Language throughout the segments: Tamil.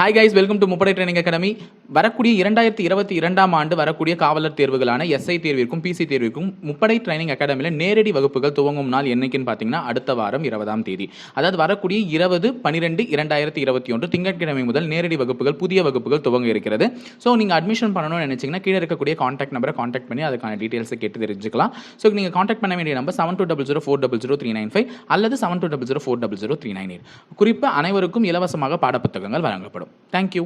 ஹாய் கைஸ், வெல்கம் டு முப்படை ட்ரைனிங் அகாடமி. வரக்கூடிய 2022ஆம் ஆண்டு வரக்கூடிய காவலர் தேர்வுகளான எஸ்ஐ தேர்விற்கும் பிசி தேர்விற்கும் முப்படை ட்ரைனிங் அகாடமியில் நேரடி வகுப்புகள் துவங்கும் நாள் என்னைக்குன்னு பார்த்தீங்கன்னா அடுத்த வாரம் 20ஆம் தேதி. அதாவது வரக்கூடிய 20/12/2021 திங்கட்கிழமை முதல் நேரடி வகுப்புகள் புதிய வகுப்புகள் துவங்க இருக்கிறது. ஸோ நீங்கள் அட்மிஷன் பண்ணணும்னு நினைச்சீங்கன்னா கீழே இருக்கக்கூடிய கான்டாக்ட் நம்பரை கான்டாக்ட் பண்ணி அதுக்கான டீட்டெயில்ஸை கேட்டு தெரிஞ்சுக்கலாம். ஸோ நீங்கள் கான்டாக்ட் பண்ண வேண்டிய நம்பர் 7200400395 அல்லது 7200400398. குறிப்பாக அனைவருக்கும் இலவசமாக பாடப்புத்தகங்கள் வழங்கப்படும். Thank you.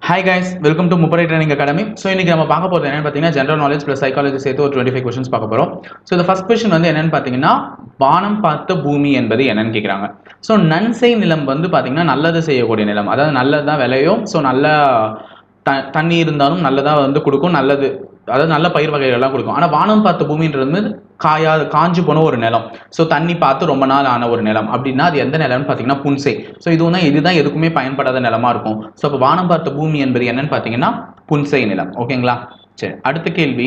Hi guys, welcome to முப்படை ட்ரைனிங் அகாடமி. ஸோ இன்னைக்கு நம்ம பார்க்க போகிறது என்னன்னு பார்த்தீங்கன்னா ஜென்ரல் நாலேஜ் ப்ளஸ் சைக்காலஜி சேர்த்து ஒரு 25 கொஸ்டின்ஸ் பார்க்க போகிறோம். ஸோ இந்த ஃபர்ஸ்ட் கொஸ்டின் வந்து என்னன்னு பார்த்தீங்கன்னா வானம் பார்த்த பூமி என்பது என்னன்னு கேட்குறாங்க. ஸோ நன்செய் நிலம் வந்து பார்த்தீங்கன்னா நல்லது செய்யக்கூடிய நிலம், அதாவது நல்லதான் விளையும். ஸோ நல்ல தண்ணி இருந்தாலும் நல்லதாக வந்து கொடுக்கும், நல்லது, அதாவது நல்ல பயிர் வகைகள்லாம் கொடுக்கும். ஆனால் வானம் பார்த்த பூமின்றது காஞ்சு போன ஒரு நிலம். ஸோ தண்ணி பார்த்து ரொம்ப நாள் ஆன ஒரு நிலம் அப்படின்னா அது எந்த நிலம்னு பார்த்தீங்கன்னா புன்செய். ஸோ இதுதான் எதுக்குமே பயன்படாத நிலமா இருக்கும். ஸோ அப்போ வானம் பார்த்த பூமி என்பது என்னன்னு பார்த்தீங்கன்னா புன்செய் நிலம். ஓகேங்களா? சரி, அடுத்த கேள்வி,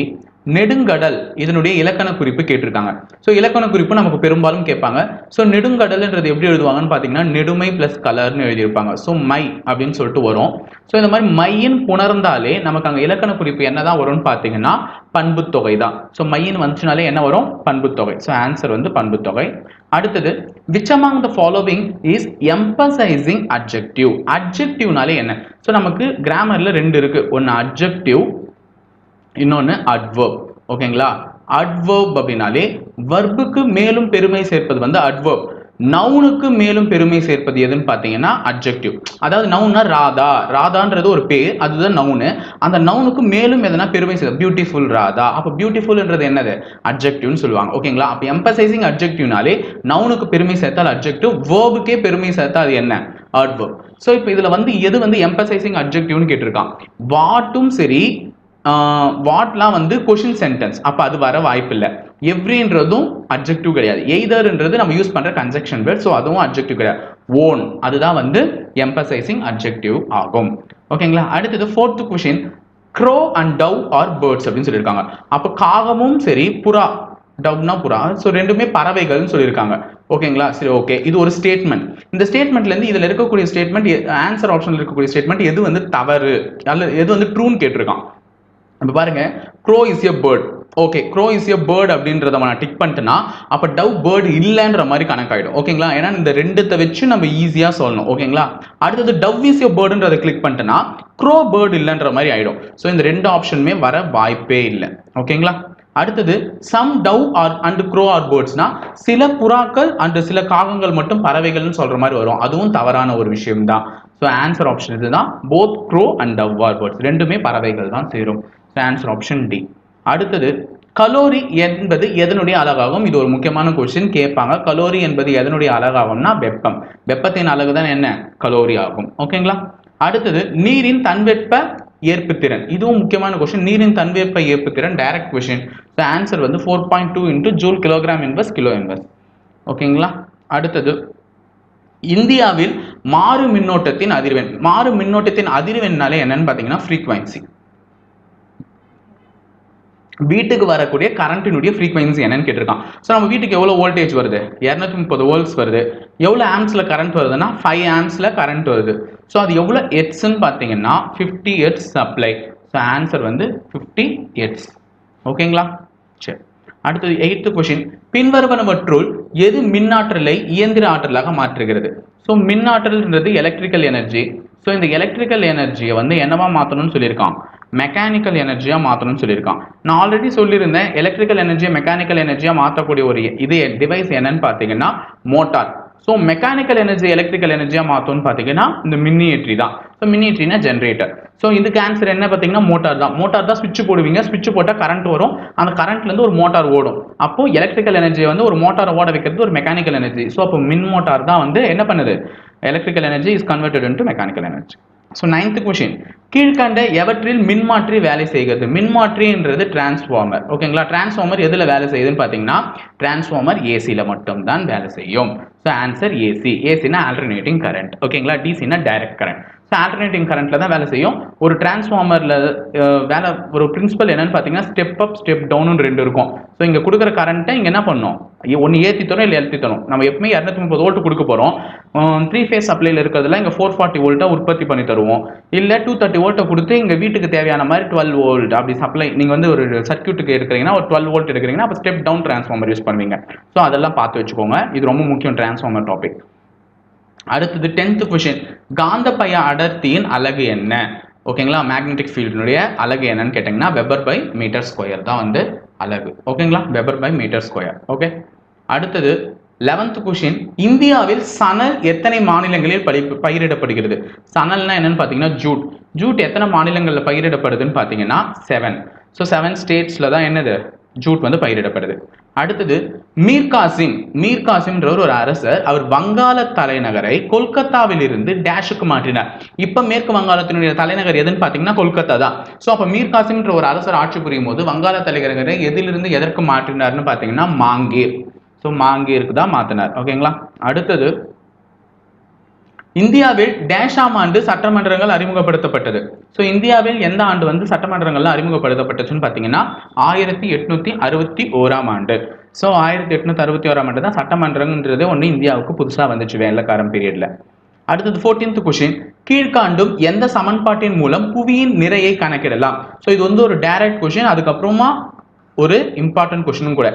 நெடுங்கடல் இதனுடைய இலக்கண குறிப்பு கேட்டிருக்காங்க. ஸோ இலக்கண குறிப்பு நமக்கு பெரும்பாலும் கேட்பாங்க. ஸோ நெடுங்கடல்ன்றது எப்படி எழுதுவாங்கன்னு பார்த்தீங்கன்னா நெடுமை பிளஸ் கலர்னு எழுதியிருப்பாங்க. ஸோ மை அப்படின்னு சொல்லிட்டு வரும். ஸோ இந்த மாதிரி மையின் புணர்ந்தாலே நமக்கு அங்கே இலக்கண குறிப்பு என்னதான் வரும்னு பார்த்தீங்கன்னா பண்புத்தொகை தான். ஸோ மையின் வந்துச்சுனாலே என்ன வரும்? பண்புத்தொகை. ஸோ ஆன்சர் வந்து பண்புத்தொகை. அடுத்தது, which among the following is emphasizing adjective? அட்ஜெக்டிவ்னாலே என்ன? ஸோ நமக்கு கிராமர்ல ரெண்டு இருக்கு, ஒன்று அட்ஜெக்டிவ், இன்னொன்று அட்வர்ப். ஓகேங்களா? அட்வர்ப் அப்படின்னாலே வர்புக்கு மேலும் பெருமை சேர்ப்பது வந்து அட்வர்ப். நவுனுக்கு மேலும் பெருமை சேர்ப்பது எதுன்னு பார்த்தீங்கன்னா அட்ஜெக்டிவ். அதாவது நவுன்னா ராதான்றது ஒரு பேர், அதுதான் நவுனு. அந்த நவுனுக்கு மேலும் எதனா பெருமை சேர்த்து பியூட்டிஃபுல் ராதா, அப்போ பியூட்டிஃபுல்ன்றது என்னது? அட்ஜெக்டிவ்னு சொல்லுவாங்க. ஓகேங்களா? அப்போ எம்பசைசிங் அட்ஜெக்டிவ்னாலே நவுனுக்கு பெருமை சேர்த்தால் அட்ஜெக்டிவ், வேர்புக்கே பெருமை சேர்த்தா அது என்ன? அட்வர்ப். ஸோ இப்போ இதில் வந்து எது வந்து எம்பசைசிங் அட்ஜெக்டிவ்னு கேட்டிருக்கான். வாட்டும் சரி, வாட்லாம் வந்து கொஷின் சென்டென்ஸ், அப்போ அது வர வாய்ப்பு இல்லை. எவ்ரின்றதும் அட்ஜெக்டிவ் கிடையாது. எய்தர்ன்றது நம்ம யூஸ் பண்ற கன்ஜெக்ஷன் வேர்ட், ஸோ அதுவும் அட்ஜெக்டிவ் கிடையாது. ஓன் அதுதான் வந்து எம்பசைசிங் அட்ஜெக்டிவ் ஆகும். ஓகேங்களா? அடுத்தது fourth question, crow and dove are birds அப்படின்னு சொல்லியிருக்காங்க. அப்போ காகமும் சரி, புறா, டவ்னா புறா, ஸோ ரெண்டுமே பறவைகள்னு சொல்லியிருக்காங்க. ஓகேங்களா? சரி, ஓகே. இது ஒரு ஸ்டேட்மெண்ட். இந்த ஸ்டேட்மெண்ட்லேருந்து இதில் இருக்கக்கூடிய ஸ்டேட்மெண்ட், ஆன்சர் ஆப்ஷனில் இருக்கக்கூடிய ஸ்டேட்மெண்ட் எது வந்து தவறு அல்லது எது வந்து ட்ரூன்னு கேட்டிருக்கான். இப்போ பாருங்க, crow is a bird. Okay, crow is a bird அப்படின்றத நான் டிக் பண்ணிட்டேன்னா அப்போ டவ் பேர்டு இல்லைன்ற மாதிரி கணக்காயிடும். ஓகேங்களா? ஏன்னா இந்த ரெண்டுத்தை வச்சு நம்ம ஈஸியாக சொல்லணும். ஓகேங்களா? அடுத்தது டவ் இஸ் எ பேர்டுன்றதை கிளிக் பண்ணிட்டேன்னா க்ரோ பேர்டு இல்லைன்ற மாதிரி ஆயிடும். ஸோ இந்த ரெண்டு ஆப்ஷனுமே வர வாய்ப்பே இல்லை. ஓகேங்களா? அடுத்தது, some dove are and crow are பேர்ட்ஸ்னா சில புறாக்கள் அண்ட் சில காகங்கள் மட்டும் பறவைகள்னு சொல்ற மாதிரி வரும். அதுவும் தவறான ஒரு விஷயம் தான். ஸோ ஆன்சர் ஆப்ஷன் இதுதான், both crow and dove are birds ரெண்டுமே பறவைகள் தான் சேரும். So answer option D. அடுத்தது, கலோரி என்பது எதனுடைய அலகாகும்? இது ஒரு முக்கியமான கொஸ்டின் கேட்பாங்க. கலோரி என்பது எதனுடைய அலகாகும்னா வெப்பம். வெப்பத்தின் அலகு தான் என்ன? கலோரி ஆகும். ஓகேங்களா? அடுத்தது, நீரின் தன்வெப்ப ஏற்புத்திறன். இதுவும் முக்கியமான கொஸ்டின். நீரின் தன்வெப்ப ஏற்புத்திறன் டைரக்ட் கொஸ்டின். ஸோ ஆன்சர் வந்து 4.2 into joule kilogram inverse kilo inverse. ஓகேங்களா? அடுத்தது, இந்தியாவில் மாறு மின்னோட்டத்தின் அதிர்வெண். மாறு மின்னோட்டத்தின் அதிர்வெண்ணாலே என்னன்னு பார்த்தீங்கன்னா ஃப்ரீக்வன்சி. வீட்டுக்கு வரக்கூடிய கரண்டினுடைய ஃப்ரீக்வன்சி என்னன்னு கேட்டிருக்கான். ஸோ நம்ம வீட்டுக்கு எவ்வளோ வோல்டேஜ் வருது? 230 வோல்ட்ஸ் வருது. எவ்வளோ ஆம்ஸில் கரண்ட் வருதுன்னா 5 ஆம்ஸில் கரண்ட் வருது. ஸோ அது எவ்வளோ ஹெர்ட்ஸ்ன்னு பார்த்தீங்கன்னா 50 ஹெர்ட்ஸ் சப்ளை. ஸோ ஆன்சர் வந்து 50 ஹெர்ட்ஸ். ஓகேங்களா? சரி, அடுத்தது 8th கொஸ்டின், பின்வருவனவற்றுள் எது மின்னாற்றலை இயந்திர ஆற்றலாக மாற்றுகிறது? ஸோ மின்னாற்றல்ன்றது எலக்ட்ரிக்கல் எனர்ஜி. ஸோ இந்த எலக்ட்ரிக்கல் எனர்ஜியை வந்து என்னவா மாற்றணும்னு சொல்லியிருக்கான்? மெக்கானிக்கல் எனர்ஜியாக மாற்றணும்னு சொல்லியிருக்கான். நான் ஆல்ரெடி சொல்லியிருந்தேன், எலக்ட்ரிக்கல் எனர்ஜியை மெக்கானிக்கல் எனர்ஜியாக மாற்றக்கூடிய ஒரு இது டிவைஸ் என்னன்னு பார்த்தீங்கன்னா motor. So mechanical energy electrical எனர்ஜியாக மாற்றணும்னு பார்த்தீங்கன்னா இந்த மின்னியற்றி தான். ஸோ மின்னியற்றினா ஜென்ரேட்டர். ஸோ இதுக்கு ஆன்சர் என்ன பார்த்தீங்கன்னா மோட்டார் தான். மோட்டார் தான் ஸ்விட்ச் போடுவீங்க, ஸ்விட்ச் போட்டால் கரண்ட் வரும், அந்த கரண்ட்லேருந்து ஒரு மோட்டார் ஓடும். அப்போ எலக்ட்ரிக்கல் எனர்ஜியை வந்து ஒரு மோட்டாரை ஓட வைக்கிறது ஒரு மெக்கானிக்கல் எனர்ஜி. ஸோ அப்போ மின் மோட்டார் தான் வந்து என்ன பண்ணுது? Electrical energy is converted into mechanical energy. So 9th question, கீழ்கண்ட எவற்றில் மின்மாற்றி வேலை செய்கிறது? மின்மாற்றின்றது டிரான்ஸ்ஃபார்மர். ஓகேங்களா? டிரான்ஸ்ஃபார்மர் எதில் வேலை செய்யுதுன்னு பார்த்தீங்கன்னா டிரான்ஸ்ஃபார்மர் ஏசியில் மட்டும்தான் வேலை செய்யும். So answer AC. ஏசினா ஆல்டர்னேட்டிங் கரண்ட். ஓகேங்களா? டிசினா டைரக்ட் கரண்ட். ஸோ ஆல்டர்னேட்டிங் கரண்ட்ல தான் வேலை செய்யும். ஒரு டிரான்ஸ்ஃபார்மர்ல வேலை ஒரு பிரின்சிபல் என்னன்னு பார்த்தீங்கன்னா ஸ்டெப் அப் ஸ்டெப் டவுன்னு 2 இருக்கும். ஸோ இங்கே கொடுக்குற கரண்ட்டை இங்கே என்ன பண்ணணும், ஒன்று ஏற்றி தரும் இல்லை எழுத்தி தரும். நம்ம எப்பவுமே 230 வோல்ட் கொடுக்க போகிறோம். 3 ஃபேஸ் சப்ளைல இருக்கிறதுல இங்கே 440 வோல்ட்டை உற்பத்தி பண்ணி தருவோம். இல்லை 230 வோல்ட்டை கொடுத்து இங்கே வீட்டுக்கு தேவையான மாதிரி 12 வோல்ட் அப்படி சப்ளை. நீங்கள் வந்து ஒரு சர்க்யூட்டுக்கு இருக்கிறீங்கன்னா ஒரு 12 வோல்ட் எடுக்கிறீங்கன்னா அப்போ ஸ்டெப் டவுன் டிரான்ஸ்ஃபார்மர் யூஸ் பண்ணுவீங்க. ஸோ அதெல்லாம் பார்த்து வச்சுக்கோங்க, இது ரொம்ப முக்கியம் டிரான்ஸ்ஃபார்மர் டாபிக். அடுத்தது 10th கொஸ்டின், காந்தப்பய அடர்த்தியின் அலகு என்ன? ஓகேங்களா, மேக்னெட்டிக் ஃபீல்டினுடைய அலகு என்னன்னு கேட்டிங்கன்னா வெபர் பை மீட்டர் ஸ்கொயர் தான் வந்து அலகு. ஓகேங்களா, weber by metre square. Okay, அடுத்தது 11th கொஸ்டின், இந்தியாவில் சணல் எத்தனை மாநிலங்களில் பயிரிடப்படுகிறது? சணல்னா என்னன்னு பார்த்தீங்கன்னா ஜூட். ஜூட் எத்தனை மாநிலங்களில் பயிரிடப்படுதுன்னு பார்த்தீங்கன்னா 7. ஸோ 7 ஸ்டேட்ஸில் தான் என்னது ஜூட் வந்து பயிரிடப்படுது. அடுத்தது மீர்காசிம்ன்றவர் ஒரு அரசர். அவர் வங்காள தலைநகரை கொல்கத்தாவில் இருந்து டேஷுக்கு மாற்றினார். இப்ப மேற்கு வங்காளத்தினுடைய தலைநகர் எதுன்னு பாத்தீங்கன்னா கொல்கத்தா தான். சோ அப்ப மீர்காசிம்ன்ற ஒரு அரசர் ஆட்சி புரியும் போது வங்காள தலைநகரை எதிலிருந்து எதற்கு மாற்றினார்னு பாத்தீங்கன்னா மாங்கீர். ஸோ மாங்கீருக்கு தான் மாத்தினார். ஓகேங்களா, அடுத்தது இந்தியாவில் டேஷ் ஆண்டு சட்டமன்றங்கள் அறிமுகப்படுத்தப்பட்டது. ஸோ இந்தியாவில் எந்த ஆண்டு வந்து சட்டமன்றங்கள்லாம் அறிமுகப்படுத்தப்பட்டுச்சுன்னு பார்த்தீங்கன்னா 1861ஆம் ஆண்டு. ஸோ 1861ஆம் ஆண்டு தான் சட்டமன்றங்கிறது ஒன்று இந்தியாவுக்கு புதுசாக வந்துச்சு வெள்ளைக்காரன் பீரியட்ல. அடுத்தது 14th கொஸ்டின், கீழ்காண்டும் எந்த சமன்பாட்டின் மூலம் புவியின் நிறையை கணக்கிடலாம்? ஸோ இது வந்து ஒரு டைரக்ட் கொஸ்டின். அதுக்கப்புறமா ஒரு இம்பார்ட்டன்ட் கொஸ்டினும் கூட.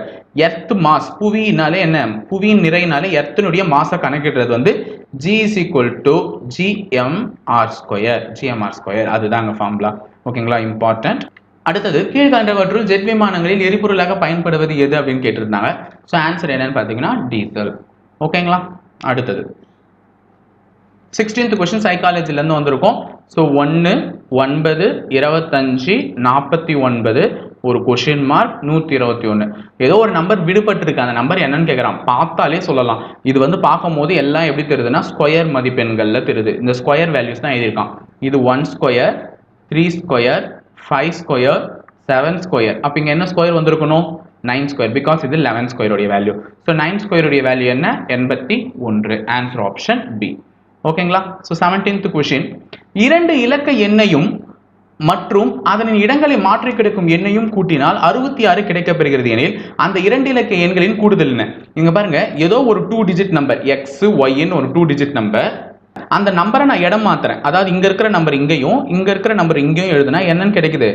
எர்த் மாஸ், புவியினாலே என்ன, புவியின் நிறையினாலே எர்த்தினுடைய மாசை கணக்கிடுறது வந்து G is equal to GMR square. GMR square அதுதாங்க ஃபார்முலா. ஓகேங்களா, இம்பார்ட்டன்ட். அடுத்தது கீழ்கண்டவற்றுள் ஜெட் விமானங்களில் எரிபொருளாக பயன்படுவது எது அப்படின்னு கேட்டிருந்தாங்க. ஸோ ஆன்சர் என்னன்னு பார்த்தீங்கன்னா டீசல். ஓகேங்களா, அடுத்தது 16th கொஸ்டின் சைக்காலஜிலேருந்து வந்திருக்கும். ஸோ 1, 9, 25, 49 ஒரு கொஸ்டின் மார்க் 121. ஏதோ ஒரு நம்பர் விடுபட்டு இருக்கு, அந்த நம்பர் என்னன்னு கேட்குறான், பார்த்தாலே சொல்லலாம். இது வந்து பார்க்கும் போது எல்லாம் எப்படி தெரியுதுன்னா ஸ்கொயர் மதிப்பெண்களில் தெரியுது. இந்த ஸ்கொயர் வேல்யூஸ் தான் எழுதியிருக்கான். இது 1 ஸ்கொயர், 3 ஸ்கொயர், 5 ஸ்கொயர், 7 ஸ்கொயர். அப்போ இங்கே என்ன ஸ்கொயர் வந்திருக்கணும், 9 ஸ்கொயர். பிகாஸ் இது 11 ஸ்கொயருடைய வேல்யூ. ஸோ 9 ஸ்கொயருடைய வேல்யூ என்ன, 81. Answer option B. ஓகேங்களா, ஸோ 17th கொஸ்டின், 2 இலக்க எண்ணையும் மற்றும் அதனின் இடங்களை மாற்றி கிடைக்கும் எண்ணையும் கூட்டினால் 66 கிடைக்கப்பெறுகிறது எனில் அந்த 2 இலக்க எண்களின் கூடுதல் என்ன? இங்க பாருங்க, ஏதோ ஒரு 2 டிஜிட் நம்பர் எக்ஸ் ஒய்ன்னு ஒரு 2 டிஜிட் நம்பர். அந்த நம்பரை நான் இடம் மாத்துறேன். அதாவது இங்க இருக்கிற நம்பர் இங்கேயும் இங்க இருக்கிற நம்பர் இங்கேயும் எழுதுனா என்னன்னு கிடைக்குது,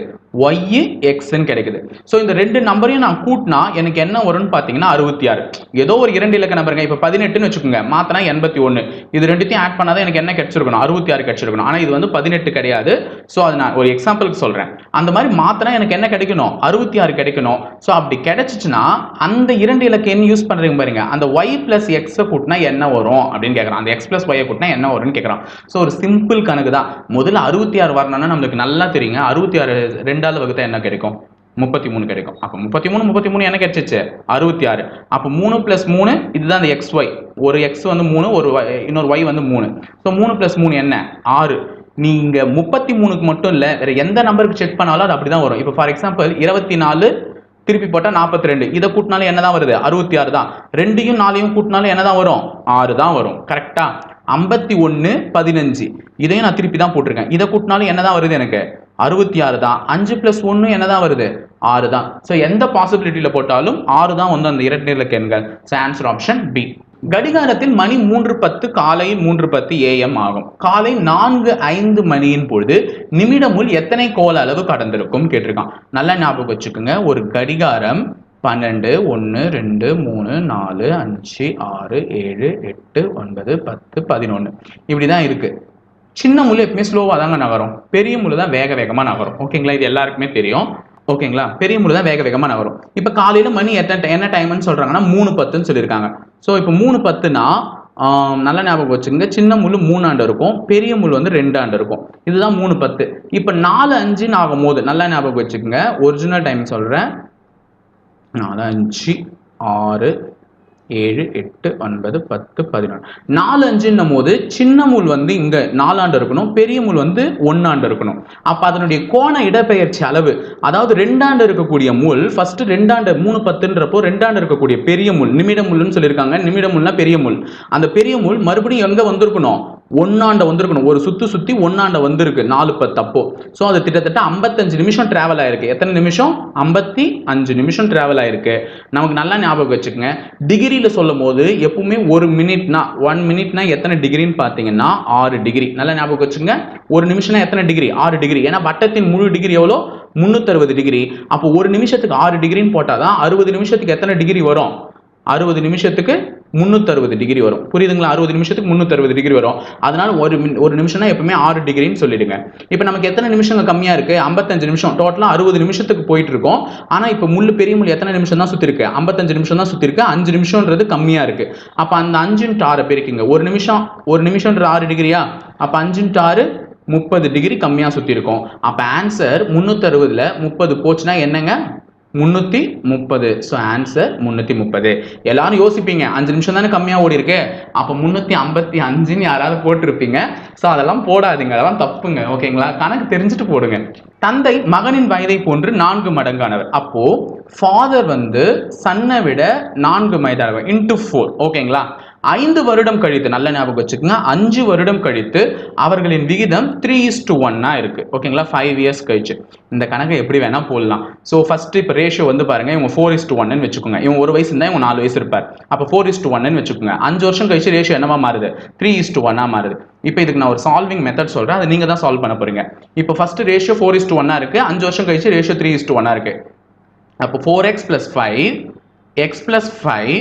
ஒய் எக்ஸ்ன்னு கிடைக்குது. ஸோ இந்த 2 நம்பரையும் நான் கூட்டினா எனக்கு என்ன வரும்னு பார்த்தீங்கன்னா 66. ஏதோ ஒரு 2 இலக்க நம்பருங்க, இப்போ 18ன்னு வச்சுக்கோங்க, மாத்தினா 81. இது ரெண்டுத்தையும் ஆட் பண்ணாதான் எனக்கு என்ன கிடைச்சிருக்கணும், 66 கிடைச்சிருக்கணும். ஆனால் இது வந்து 18 கிடையாது. ஸோ அது நான் ஒரு எக்ஸாம்பிளுக்கு சொல்றேன். அந்த மாதிரி மாத்தினா எனக்கு என்ன கிடைக்கணும், 66 கிடைக்கணும். ஸோ அப்படி கிடைச்சிச்சுன்னா அந்த 2 இலக்க எண் யூஸ் பண்றீங்க பாருங்க, அந்த ஒய் பிளஸ் எக்ஸை கூட்டினா என்ன வரும் அப்படின்னு கேட்கறான். அந்த எக்ஸ் பிளஸ் ஒய்யை கூட்டினா என்ன வரும்னு கேட்கறான். ஸோ ஒரு சிம்பிள் கணக்கு தான். முதல்ல 66 வரணும்னா நம்மளுக்கு நல்லா தெரியுங்க. 66 2ஆல் வகுத்தா என்ன கிடைக்கும், 33 கிடைக்கும். அப்போ 33 என்ன கிடைச்சிச்சு, 66. அப்போ 3 + 3 இதுதான் அந்த எக்ஸ் ஒய். ஒரு எக்ஸ் வந்து 3, ஒரு இன்னொரு ஒய் வந்து 3. ஸோ 3 + 3 என்ன, 6. நீங்க 33க்கு மட்டும் இல்லை, வேற எந்த நம்பருக்கு செக் பண்ணாலும் அது அப்படிதான் வரும். இப்போ ஃபார் எக்ஸாம்பிள் 24 திருப்பி போட்டா 42. இதை கூட்டினாலும் என்னதான் வருது, 66 தான். 2யும் 4யும் கூட்டினாலும் என்னதான் வரும், 6 தான் வரும். கரெக்டா? 51 15 இதையும் நான் திருப்பி தான் போட்டிருக்கேன். இதை கூட்டினாலும் என்னதான் வருது, எனக்கு 66 தான். 5 + 1 என்னதான் வருது, 6 தான். ஸோ எந்த பாசிபிலிட்டியில போட்டாலும் 6 தான் வந்து அந்த 2 இலக்க எண்கள். So answer option B. கடிகாரத்தில் மணி 3:10 காலை 3:10 AM ஆகும். காலை 4:05 மணியின் பொழுது நிமிடமுள் எத்தனை கோள அளவு கடந்திருக்கும் கேட்டிருக்கான். நல்லா ஞாபகம் வச்சுக்கோங்க, ஒரு கடிகாரம் 12, 1, 2, 3, 4, 5, 6, 7, 8, 9, 10, 11 இப்படிதான் இருக்கு. சின்ன முள்ளு எப்பவுமே ஸ்லோவாக தாங்க நகரும், பெரிய முள்ளு தான் வேக வேகமாக நகரும். ஓகேங்களா, இது எல்லாருக்குமே தெரியும். ஓகேங்களா, பெரிய முள்ளு தான் வேக வேகமாக நகரும். இப்போ காலையில் மணி என்ன டைம்னு சொல்றாங்கன்னா 3:10ன்னு சொல்லியிருக்காங்க. ஸோ இப்போ 3:10னா நல்லா ஞாபகம் வச்சுக்கோங்க, சின்ன முள்ளு 3 ஆண்டு இருக்கும், பெரிய முள்ளு வந்து 2 ஆண்டு இருக்கும். இதுதான் 3:10. இப்போ 4:05 ஆகும் போது நல்லா ஞாபகம் வச்சுக்கோங்க, ஒரிஜினல் டைம் சொல்றேன், 4, 5, 6, 7, 8, 9, 10, 11 4:05 போது சின்ன முள் வந்து இங்க 4 ஆண்டு இருக்கணும், பெரிய முள் வந்து 1 ஆண்டு இருக்கணும். அப்ப அதனுடைய கோண இடப்பெயர்ச்சி அளவு, அதாவது 2 ஆண்டு இருக்கக்கூடிய முள் ஃபர்ஸ்ட் 2 ஆண்டு 3:10ன்றப்போ 2 ஆண்டு இருக்கக்கூடிய பெரிய முள் நிமிட முள்னு சொல்லியிருக்காங்க. நிமிட முள்னா பெரிய முள். அந்த பெரிய முள் மறுபடியும் எங்க வந்திருக்கணும், ஒன்னாண்ட வந்திருக்கணும், ஒரு சுத்தி ஒன்னாண்ட வந்திருக்கு 4:10 அப்போ. ஸோ அது கிட்டத்தட்ட 55 நிமிஷம் டிராவல் ஆயிருக்கு. எத்தனை நிமிஷம்? 55 நிமிஷம் டிராவல் ஆயிருக்கு. நமக்கு நல்லா ஞாபகம் வச்சுக்கோங்க, டிகிரியில சொல்லும் போது எப்பவுமே ஒரு மினிட்னா 1 மினிட்னா எத்தனை டிகிரின்னு பார்த்தீங்கன்னா 6 டிகிரி. நல்லா ஞாபகம் வச்சுக்கோங்க, ஒரு நிமிஷம்னா எத்தனை டிகிரி? 6 டிகிரி. ஏன்னா வட்டத்தின் முழு டிகிரி எவ்வளோ? 360 டிகிரி. அப்போ ஒரு நிமிஷத்துக்கு 6 டிகிரின்னு போட்டாதான் 60 நிமிஷத்துக்கு எத்தனை டிகிரி வரும்? 60 நிமிஷத்துக்கு 360 டிகிரி வரும். புரியுதுங்களா? 60 நிமிஷத்துக்கு 360 டிகிரி வரும். அதனால ஒரு நிமிஷம்னா எப்பவுமே 6 டிகிரின்னு சொல்லிடுங்க. இப்போ நமக்கு எத்தனை நிமிஷங்க கம்மியா இருக்கு? 55 நிமிஷம். டோட்டலா 60 நிமிஷத்துக்கு போயிட்டு இருக்கோம். ஆனா இப்போ பெரிய முள் எத்தனை நிமிஷம் தான் சுத்தி இருக்கு? 55 நிமிஷம் தான் சுத்தி இருக்கு. 5 நிமிஷம்ன்றது கம்மியா இருக்கு. அப்ப அந்த 5 × 6 பெருக்குங்க. ஒரு நிமிஷம்ன்ற 6 டிகிரியா? அப்ப 5 × 6 30 டிகிரி கம்மியா சுத்தி இருக்கும். அப்ப ஆன்சர் 360ல 30 போச்சுன்னா என்னங்க? 330. So answer 330. எல்லாரும் யோசிப்பீங்க, 5 நிமிஷம் தானே கம்மியா ஓடி இருக்கு, அப்ப 355ன்னு யாராவது போட்டிருப்பீங்க. ஸோ அதெல்லாம் போடாதீங்க, அதெல்லாம் தப்புங்க. ஓகேங்களா? கணக்கு தெரிஞ்சுட்டு போடுங்க. தந்தை மகனின் வயதை போன்று 4 மடங்கானவர். அப்போ ஃபாதர் சன்னை விட 4 வயதானவர் இன்டு 4. ஓகேங்களா? 5 வருடம் கழித்து, நல்ல ஞாபகம் வச்சுக்கோங்க, 5 வருடம் கழித்து அவர்களின் விகிதம் 3:1 இருக்கு. ஓகேங்களா? 5 இயர்ஸ் கழிச்சு இந்த கணக்கை எப்படி வேணா போடலாம். ஸோ ஃபர்ஸ்ட் இப்போ ரேஷியோ பாருங்க, இவங்க 4:1 வச்சுக்கோங்க. இவங்க 1 வயசு இருந்தா இவங்க 4 வயசு இருப்பார். அப்போ 4:1 வச்சுக்கோங்க. 5 வருஷம் கழிச்சு ரேஷியோ என்னவா மாறுது? 3:1 மாறுது. இப்போ இதுக்கு நான் ஒரு சால்விங் மெத்தட் சொல்றேன், அதை நீங்க தான் சால்வ் பண்ண போறீங்க. இப்போ ஃபர்ஸ்ட் ரேஷியோ 4:1 இருக்கு, 5 வருஷம் கழிச்சு ரேஷியோ 3:1 இருக்கு. அப்போ 4x + 5 x + 5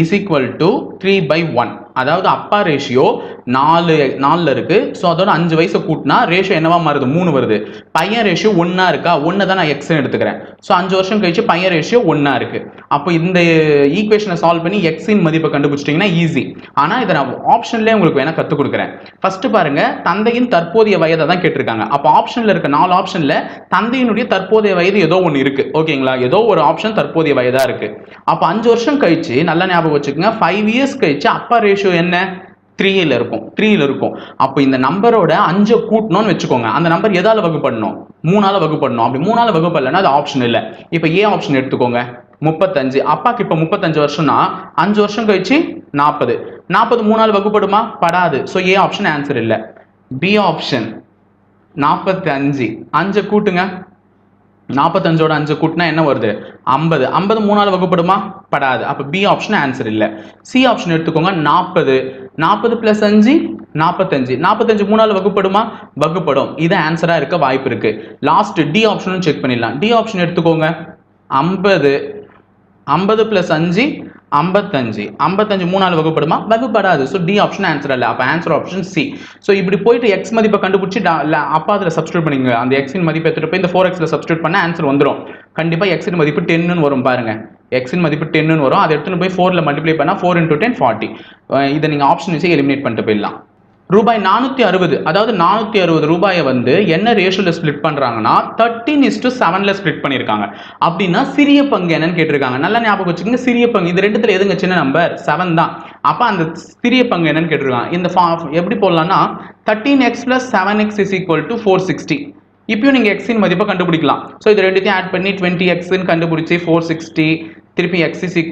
is equal to 3/1. அதாவது அப்பா ரேஷியோ 4 இருக்கு. ஸோ அதோட 5 வயசை கூட்டினா ரேஷியோ என்னவா மாறுது? 3 வருது. பையன் ரேஷியோ 1 இருக்கா? 1 தான் நான் எக்ஸ்ன்னு எடுத்துக்கிறேன். ஸோ 5 வருஷம் கழிச்சு பையன் ரேஷியோ 1 இருக்கு. அப்போ இந்த ஈக்குவேஷனை சால்வ் பண்ணி எக்ஸின் மதிப்பை கண்டுபிடிச்சிட்டிங்கன்னா ஈஸி. ஆனால் இதை நான் ஆப்ஷன்லேயே உங்களுக்கு வேணா கற்றுக் கொடுக்குறேன். ஃபர்ஸ்ட் பாருங்க, தந்தையின் தற்போதைய வயதை தான் கேட்டிருக்காங்க. அப்போ ஆப்ஷன்ல இருக்க 4 ஆப்ஷன்ல தந்தையினுடைய தற்போதைய வயது ஏதோ ஒன்று இருக்கு. ஓகேங்களா? ஏதோ ஒரு ஆப்ஷன் தற்போதைய வயதா இருக்கு. அப்போ 5 வருஷம் கழிச்சு, நல்லா ஞாபகம் வச்சுக்கோங்க, 5 இயர்ஸ் கழிச்சு அப்பா ரேஷியோ என்ன? 3ல இருக்கும். அப்போ இந்த நம்பரோட 5 கூட்டணும்னு வச்சுக்கோங்க. அந்த நம்பர் எதால வகுப்படணும்? 3ஆல வகுப்படணும். அப்படி 3ஆல வகுப்படலைன்னா அது ஆப்ஷன் இல்லை. இப்போ ஏ ஆப்ஷன் எடுத்துக்கோங்க, 35. அப்பாக்கு இப்போ 35 வருஷம்னா 5 வருஷம் கழிச்சு 40. 40 3ஆல வகுப்படுமா? படாது. ஸோ ஏ ஆப்ஷன் ஆன்சர் இல்லை. B option 45. 5 கூட்டுங்க, 45ஓட 5 கூட்டினா என்ன வருது? 50. 50 3ஆல வகுப்படுமா? படாது. அப்ப பி ஆப்ஷன் ஆன்சர் இல்ல. சி ஆப்ஷன் எடுத்துக்கோங்க, 40. 40 + 5 45. 45 3ஆல வகுப்படுமா? வகுப்படும். இது ஆன்சரா இருக்க வாய்ப்பு இருக்கு. லாஸ்ட் டி ஆப்ஷனும் செக் பண்ணிடலாம். டி ஆப்ஷன் எடுத்துக்கோங்க, 50. 50 + 5 55. 55 3ஆல வகுப்படுமா? வகுப்படாது. ஸோ டி ஆப்ஷன் ஆன்சர் இல்லை. அப்போ ஆன்சர் ஆப்ஷன் சி. ஸோ இப்படி போயிட்டு எக்ஸ் மதிப்பை கண்டுபிடிச்சி அப்பா அதில் சப்ஸ்டியூட் பண்ணிங்க. அந்த எக்ஸின் மதிப்பை எடுத்துட்டு போய் இந்த 4xல சப்ஸ்டியூட் பண்ண ஆன்சர் வந்துடும். கண்டிப்பாக எக்ஸின் மதிப்பு 10ன்னு வரும் பாருங்க. எக்ஸின் மதிப்பு 10ன்னு வரும். அதை எடுத்துன்னு போய் 4ல மல்டிப்ளை பண்ணால் 4 × 10 40. இதை நீங்கள் ஆப்ஷன் வச்சு எலிமினேட் பண்ணிட்டு போயிடலாம். ரூபாய் 460, அதாவது 460 ரூபாயை என்ன ரேஷியோல ஸ்பிளிட் பண்றாங்கன்னா 13:7ல ஸ்பிளிட் பண்ணிருக்காங்க. அப்படின்னா சிறிய பங்கு என்னன்னு கேட்டிருக்காங்க. நல்லா ஞாபகம் வச்சுக்கோங்க, சிறிய பங்கு இது ரெண்டுத்துல எதுங்க சின்ன நம்பர்? 7 தான். அப்ப அந்த சிறிய பங்கு என்னன்னு கேட்டிருக்காங்க. இந்த எப்படி போடலாம்னா 13x + 7x = 460. இப்பயும் நீங்க எக்ஸின் மதிப்பை கண்டுபிடிக்கலாம். ஸோ இது ரெண்டுத்தையும் ஆட் பண்ணி 20x கண்டுபிடிச்சி 460, திருப்பி x =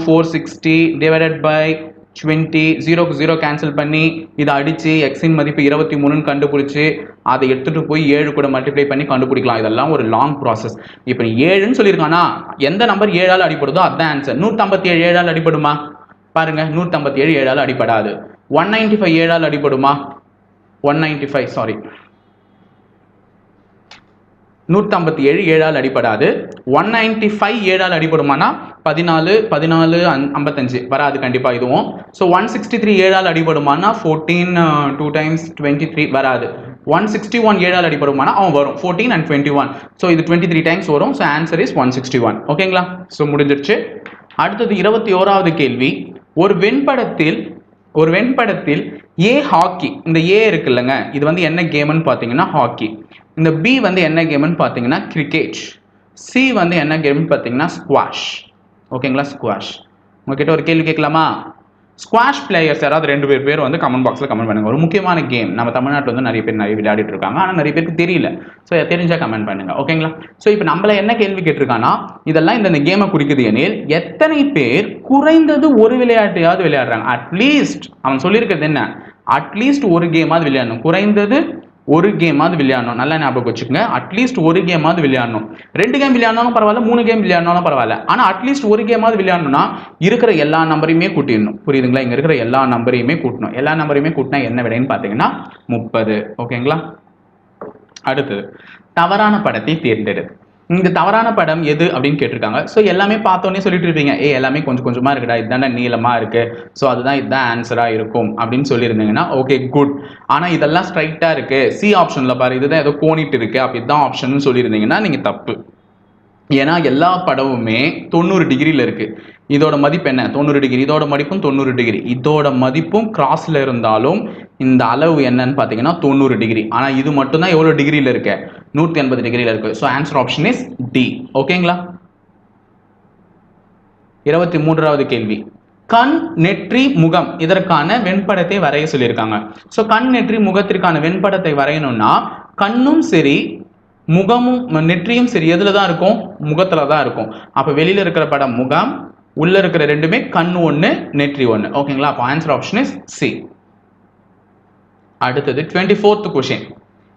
460 டிவைடட் பை 20, 0க்கு 0 கேன்சல் பண்ணி இதை அடிச்சு எக்ஸின் மதிப்பு 23ன்னு கண்டுபிடிச்சு அதை எடுத்துட்டு போய் 7 கூட மல்டிப்ளை பண்ணி கண்டுபிடிக்கலாம். இதெல்லாம் ஒரு லாங் ப்ராசஸ். இப்போ 7ன்னு சொல்லியிருக்கானா எந்த நம்பர் 7ஆல் அடிப்படுதோ அதுதான் ஆன்சர். 157 7ஆல் அடிப்படுமா? பாருங்க, 157 7ஆல் அடிப்படாது. 195 7ஆல் அடிப்படுமா? 195 சாரி 157 7ஆல் அடிப்படாது. 195 7ஆல் அடிப்படுமானா 14 14 55 வராது கண்டிப்பா இதுவும். ஸோ 163 7ஆல் அடிப்படுமானா 14 2 times 23 வராது. 161 7ஆல் அடிப்படுமானா அவன் வரும் 14 and 21. ஸோ இது 23 டைம்ஸ் வரும். So answer is 161. ஓகேங்களா? ஸோ முடிஞ்சிருச்சு. அடுத்தது 21வது கேள்வி. ஒரு வெண்படத்தில் ஏ ஹாக்கி, இந்த ஏ இருக்கு இல்லைங்க, இது என்ன கேம்னு பார்த்தீங்கன்னா ஹாக்கி. இந்த பி என்ன கேம்னு பார்த்தீங்கன்னா கிரிக்கெட். சி என்ன கேம்னு பார்த்தீங்கன்னா ஸ்குவாஷ். ஓகேங்களா? ஸ்குவாஷ். உங்ககிட்ட ஒரு கேள்வி கேட்கலாமா? ஸ்குவாஷ் பிளேயர்ஸ் யாராவது 2 பேர் கமெண்ட் பாக்ஸில் கமெண்ட் பண்ணுங்க. ஒரு முக்கியமான கேம், நம்ம தமிழ்நாட்டில் நிறைய பேர் விளையாடிட்டு இருக்காங்க, ஆனால் நிறைய பேருக்கு தெரியல. ஸோ தெரிஞ்சா கமெண்ட் பண்ணுங்க. ஓகேங்களா? ஸோ இப்போ நம்மள என்ன கேள்வி கேட்டிருக்காங்கன்னா, இதெல்லாம் இந்த கேமை குறிக்குது எனில் எத்தனை பேர் குறைந்தது ஒரு விளையாட்டையாவது விளையாடுறாங்க? அட்லீஸ்ட் அவன் சொல்லியிருக்கிறது என்ன? அட்லீஸ்ட் ஒரு கேமாவது விளையாடணும், குறைந்தது ஒரு கேமாவது விளையாடணும். நல்லா ஞாபகம் வச்சுக்கோங்க, அட்லீஸ்ட் ஒரு கேமாவது விளையாடணும். 2 கேம் விளையாடணும் பரவாயில்ல, 3 கேம் விளையாடணும் பரவாயில்ல, ஆனா அட்லீஸ்ட் ஒரு கேமாவது விளையாடணும்னா இருக்கிற எல்லா நம்பரையுமே கூட்டிடணும். புரியுதுங்களா? இங்க இருக்கிற எல்லா நம்பரையுமே கூட்டணும். எல்லா நம்பரையுமே கூட்டினா என்ன விடைன்னு பாத்தீங்கன்னா 30. ஓகேங்களா? அடுத்தது தவறான படத்தை தேர்ந்தெடு. இந்த தவறான படம் எது அப்படின்னு கேட்டிருக்காங்க. ஸோ எல்லாமே பார்த்தோன்னே சொல்லிட்டு இருப்பீங்க, எல்லாமே கொஞ்சம் கொஞ்சமா இருக்குடா, இதுதானே நீளமா இருக்கு, ஸோ அதுதான் இதுதான் ஆன்சரா இருக்கும் அப்படின்னு சொல்லியிருந்தீங்கன்னா ஓகே குட். ஆனா இதெல்லாம் ஸ்ட்ரைட்டா இருக்கு, சி ஆப்ஷன்ல பாரு இதுதான் ஏதோ கோணிட்டு இருக்கு, அப்படி இதுதான் ஆப்ஷன் சொல்லியிருந்தீங்கன்னா நீங்க தப்பு. ஏன்னா எல்லா படமுமே 90 டிகிரியில் இருக்கு. இதோட மதிப்பு என்ன? 90 டிகிரி. இதோட மதிப்பும் 90 டிகிரி. இதோட மதிப்பும் கிராஸ்ல இருந்தாலும் இந்த அளவு என்னன்னு பார்த்தீங்கன்னா 90 டிகிரி. ஆனா இது மட்டும் தான் எவ்வளவு டிகிரியில் இருக்கு? 180 டிகிரியில் இருக்கு. So answer option is D. ஓகேங்களா? 23வது கேள்வி, கண், நெற்றி, முகம் இதற்கான வெண்படத்தை வரைய சொல்லியிருக்காங்க. ஸோ கண், நெற்றி, முகத்திற்கான வெண்படத்தை வரையணும்னா கண்ணும் சரி முகமும் நெற்றியும் சரி எதுல தான் இருக்கும்? முகத்துல தான் இருக்கும். அப்ப வெளியில இருக்கிற படம் முகம், உள்ள இருக்கிற ரெண்டுமே கண் ஒன்று நெற்றி ஒன்று. ஓகேங்களா? அப்போ ஆன்சர் ஆப்ஷன் இஸ் சி. அடுத்தது 24th question,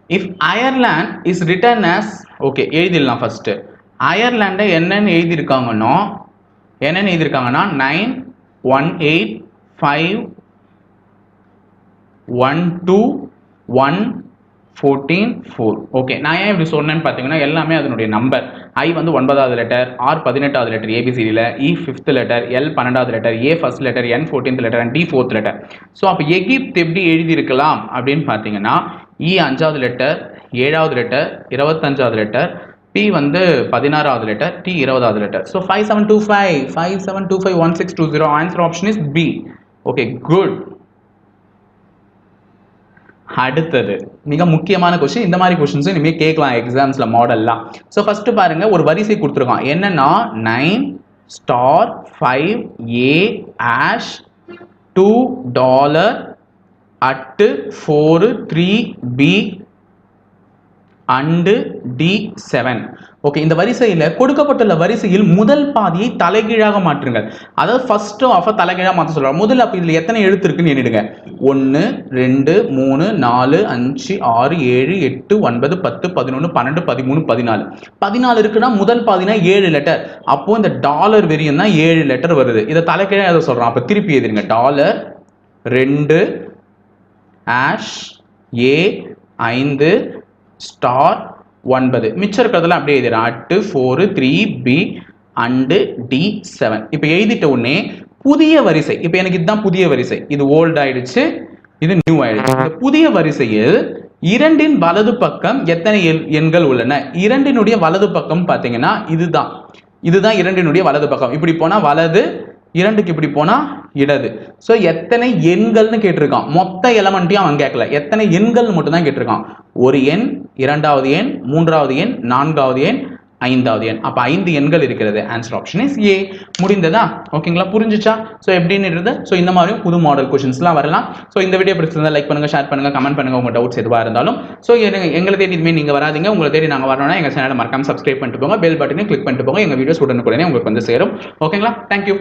if Ireland is written as, okay எழுதிடலாம் ஃபர்ஸ்ட். அயர்லாண்டை என்னன்னு எழுதியிருக்காங்கன்னா 9851214. ஓகே, நான் ஏன் இப்படி சொன்னேன்னு பார்த்தீங்கன்னா எல்லாமே அதனுடைய நம்பர். ஐ வந்து 9வது லெட்டர், ஆர் 18வது லெட்டர் ஏபிசிடியில், இ 5th லெட்டர், எல் 12வது letter, A 1st letter, N 14th letter and D 4th letter. So அப்போ எகிப்த் எப்படி எழுதியிருக்கலாம் அப்படின்னு பார்த்தீங்கன்னா இ 5வது லெட்டர், 7வது லெட்டர், 25வது லெட்டர், பி வந்து 16வது லெட்டர், டி 20வது letter. So 5725 answer option is B. Okay good. அடுத்தது மிக முக்கியமான கொஸ்டின். இந்த மாதிரி கொஸ்டின்ஸ் இனிமே கேட்கலாம் எக்ஸாம்ஸ்ல, மாடல்லாம். ஸோ ஃபர்ஸ்ட் பாருங்க, ஒரு வரிசை கொடுத்துருக்கான். என்னன்னா 9 star 5 A hash $2 at 4 3 B and D7. ஓகே, இந்த வரிசையில் கொடுக்கப்பட்டுள்ள வரிசையில் முதல் பாதியை தலைகீழாக மாற்றுங்கள். அதாவது ஃபர்ஸ்ட் ஆஃப் தலைகீழாக மாற்ற சொல்றாங்க. முதல்ல அப்போ இதில் எத்தனை எழுத்து இருக்குன்னு எண்ணிடுங்க. 1 2 3 4 5 6 7 8 9 10 11 12 13 14. 14 இருக்குன்னா முதல் பாதினா 7 லெட்டர். அப்போ இந்த டாலர் வெறியம் தான் 7 லெட்டர் வருது. இதை தலைகீழாக எதை சொல்றான்? அப்போ திருப்பி எழுதிருங்க. டாலர் 2 ஆஷ் ஏ 5 ஸ்டார் 9. மிச்சம் இருக்கிறதெல்லாம் அப்படியே எழுதிடுறேன். At 4 3 B and D7. இப்போ எழுதிட்ட உடனே புதிய வரிசை, இப்போ எனக்கு இதுதான் புதிய வரிசை, இது ஓல்ட் ஆயிடுச்சு, இது நியூ ஆயிடுச்சு. இந்த புதிய வரிசையில் 2இன் வலது பக்கம் எத்தனை எண்கள் உள்ளன? 2இனுடைய வலது பக்கம் பார்த்தீங்கன்னா இதுதான் 2இனுடைய வலது பக்கம். இப்படி போனா வலது, 2க்கு இப்படி போனா இடது. ஸோ எத்தனை எண்கள்னு கேட்டிருக்கான். மொத்த எலமெண்ட்டையும் அவன் கேட்கல, எத்தனை எண்கள் மட்டும் தான் கேட்டிருக்கான். ஒரு எண், 2வது எண், 3வது எண், 4வது எண், 5வது எண். அப்போ 5 எண்கள் இருக்கிறது. Answer option is a. முடிந்ததா? ஓகேங்களா? புரிஞ்சுச்சா? ஸோ எப்படின்னு ஸோ இந்த மாதிரியும் புது மாடல் கொஸ்டின்ஸ்லாம் வரலாம். ஸோ இந்த வீடியோ பிடிச்சிருந்தா லைக் பண்ணுங்க, ஷேர் பண்ணுங்க, கமெண்ட் பண்ணுங்க, உங்க டவுட்ஸ் எதுவாக இருந்தாலும். ஸோ எங்களை தேடி இனிமேல் நீங்க வராதிங்க, உங்களை தேடி நாங்கள் வரணும்னா எங்கள் சேனலை மறக்காம சப்ஸ்கிரைப் பண்ணிட்டு போங்க, பெல் பட்டனை கிளிக் பண்ணிட்டு போங்க. எங்கள் வீடியோஸ் உடனுக்குடனே உங்களுக்கு வந்து சேரும். ஓகேங்களா? தேங்க்யூ.